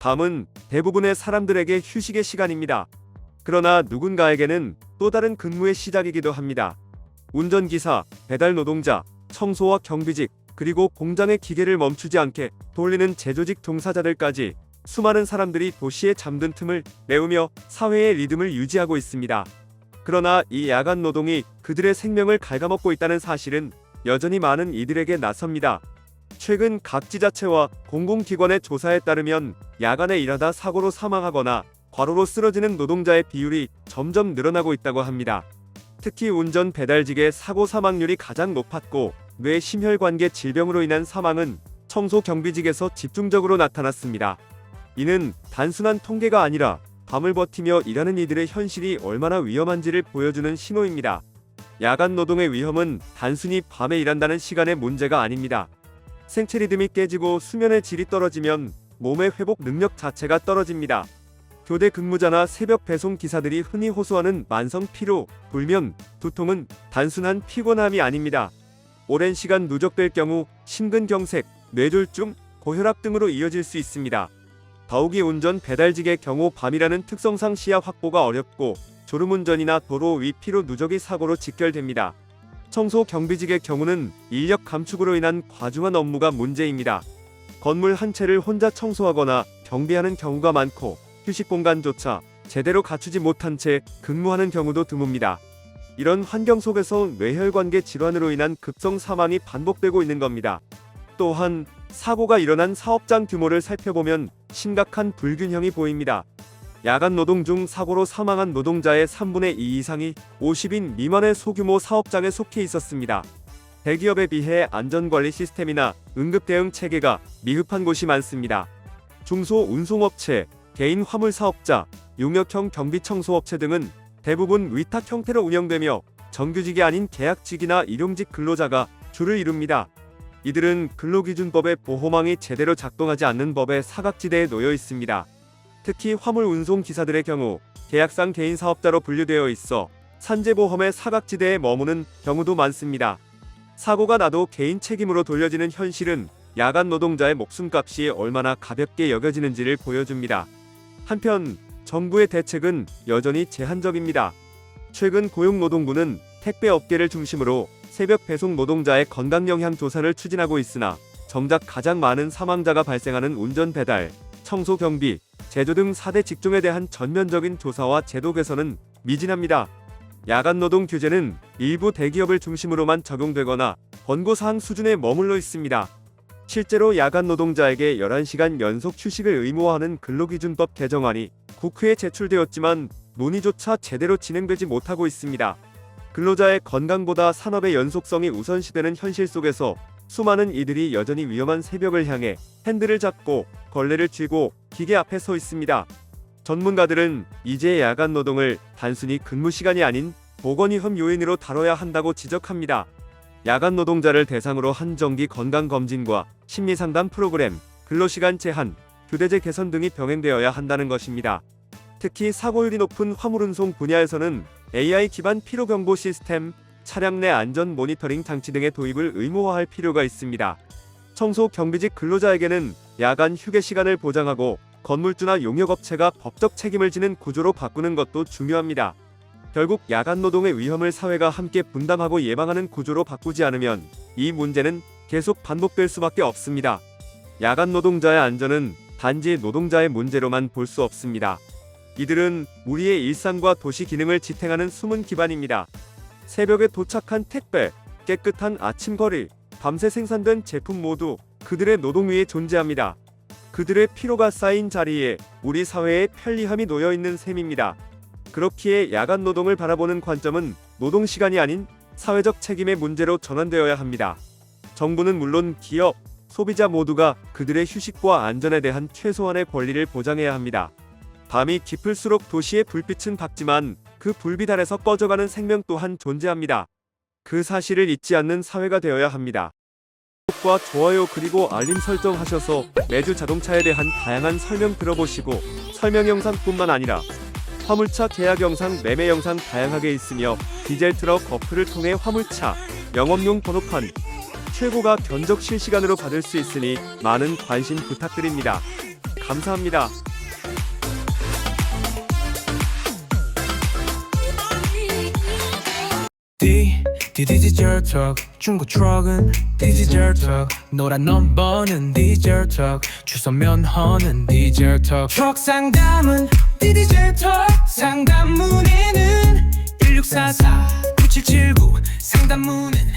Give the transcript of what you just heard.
밤은 대부분의 사람들에게 휴식의 시간입니다. 그러나 누군가에게는 또 다른 근무의 시작이기도 합니다. 운전기사, 배달 노동자, 청소와 경비직, 그리고 공장의 기계를 멈추지 않게 돌리는 제조직 종사자들까지 수많은 사람들이 도시의 잠든 틈을 메우며 사회의 리듬을 유지하고 있습니다. 그러나 이 야간 노동이 그들의 생명을 갉아먹고 있다는 사실은 여전히 많은 이들에게 낯섭니다. 최근 각 지자체와 공공기관의 조사에 따르면 야간에 일하다 사고로 사망하거나 과로로 쓰러지는 노동자의 비율이 점점 늘어나고 있다고 합니다. 특히 운전 배달직의 사고 사망률이 가장 높았고 뇌 심혈관계 질병으로 인한 사망은 청소 경비직에서 집중적으로 나타났습니다. 이는 단순한 통계가 아니라 밤을 버티며 일하는 이들의 현실이 얼마나 위험한지를 보여주는 신호입니다. 야간 노동의 위험은 단순히 밤에 일한다는 시간의 문제가 아닙니다. 생체 리듬이 깨지고 수면의 질이 떨어지면 몸의 회복 능력 자체가 떨어집니다. 교대 근무자나 새벽 배송 기사들이 흔히 호소하는 만성 피로, 불면, 두통은 단순한 피곤함이 아닙니다. 오랜 시간 누적될 경우 심근경색, 뇌졸중, 고혈압 등으로 이어질 수 있습니다. 더욱이 운전 배달직의 경우 밤이라는 특성상 시야 확보가 어렵고 졸음운전이나 도로 위 피로 누적이 사고로 직결됩니다. 청소 경비직의 경우는 인력 감축으로 인한 과중한 업무가 문제입니다. 건물 한 채를 혼자 청소하거나 경비하는 경우가 많고 휴식 공간조차 제대로 갖추지 못한 채 근무하는 경우도 드뭅니다. 이런 환경 속에서 뇌혈관계 질환으로 인한 급성 사망이 반복되고 있는 겁니다. 또한 사고가 일어난 사업장 규모를 살펴보면 심각한 불균형이 보입니다. 야간 노동 중 사고로 사망한 노동자의 3분의 2 이상이 50인 미만의 소규모 사업장에 속해 있었습니다. 대기업에 비해 안전관리 시스템이나 응급대응 체계가 미흡한 곳이 많습니다. 중소운송업체, 개인 화물사업자, 용역형 경비청소업체 등은 대부분 위탁 형태로 운영되며 정규직이 아닌 계약직이나 일용직 근로자가 주를 이룹니다. 이들은 근로기준법의 보호망이 제대로 작동하지 않는 법의 사각지대에 놓여 있습니다. 특히 화물 운송 기사들의 경우 계약상 개인 사업자로 분류되어 있어 산재보험의 사각지대에 머무는 경우도 많습니다. 사고가 나도 개인 책임으로 돌려지는 현실은 야간 노동자의 목숨값이 얼마나 가볍게 여겨지는지를 보여줍니다. 한편 정부의 대책은 여전히 제한적입니다. 최근 고용노동부는 택배업계를 중심으로 새벽 배송 노동자의 건강 영향 조사를 추진하고 있으나 정작 가장 많은 사망자가 발생하는 운전 배달, 청소 경비, 제조 등 4대 직종에 대한 전면적인 조사와 제도 개선은 미진합니다. 야간 노동 규제는 일부 대기업을 중심으로만 적용되거나 권고사항 수준에 머물러 있습니다. 실제로 야간 노동자에게 11시간 연속 휴식을 의무화하는 근로기준법 개정안이 국회에 제출되었지만 논의조차 제대로 진행되지 못하고 있습니다. 근로자의 건강보다 산업의 연속성이 우선시되는 현실 속에서 수많은 이들이 여전히 위험한 새벽을 향해 핸들을 잡고 걸레를 쥐고 기계 앞에 서 있습니다. 전문가들은 이제 야간 노동을 단순히 근무 시간이 아닌 보건위험 요인으로 다뤄야 한다고 지적합니다. 야간 노동자를 대상으로 한 정기 건강검진과 심리상담 프로그램, 근로시간 제한, 교대제 개선 등이 병행되어야 한다는 것입니다. 특히 사고율이 높은 화물운송 분야에서는 AI 기반 피로경보 시스템, 차량 내 안전 모니터링 장치 등의 도입을 의무화할 필요가 있습니다. 청소 경비직 근로자에게는 야간 휴게 시간을 보장하고 건물주나 용역업체가 법적 책임을 지는 구조로 바꾸는 것도 중요합니다. 결국 야간 노동의 위험을 사회가 함께 분담하고 예방하는 구조로 바꾸지 않으면 이 문제는 계속 반복될 수밖에 없습니다. 야간 노동자의 안전은 단지 노동자의 문제로만 볼 수 없습니다. 이들은 우리의 일상과 도시 기능을 지탱하는 숨은 기반입니다. 새벽에 도착한 택배, 깨끗한 아침 거리, 밤새 생산된 제품 모두 그들의 노동 위에 존재합니다. 그들의 피로가 쌓인 자리에 우리 사회의 편리함이 놓여있는 셈입니다. 그렇기에 야간 노동을 바라보는 관점은 노동시간이 아닌 사회적 책임의 문제로 전환되어야 합니다. 정부는 물론 기업, 소비자 모두가 그들의 휴식과 안전에 대한 최소한의 권리를 보장해야 합니다. 밤이 깊을수록 도시의 불빛은 밝지만 그 불빛 아래서 꺼져가는 생명 또한 존재합니다. 그 사실을 잊지 않는 사회가 되어야 합니다. 구독과 좋아요 그리고 알림 설정하셔서 매주 자동차에 대한 다양한 설명 들어보시고 설명 영상뿐만 아니라 화물차 계약 영상, 매매 영상 다양하게 있으며 디젤 트럭 어플을 통해 화물차, 영업용 번호판, 최고가 견적 실시간으로 받을 수 있으니 많은 관심 부탁드립니다. 감사합니다. 디지털 턱 중고 트럭은 디지털 턱 노란 넘버는 디지털 턱 주소 면허는 디지털 턱 트럭 상담은 디지털 턱 상담 문의는 1644 9779 상담 문의는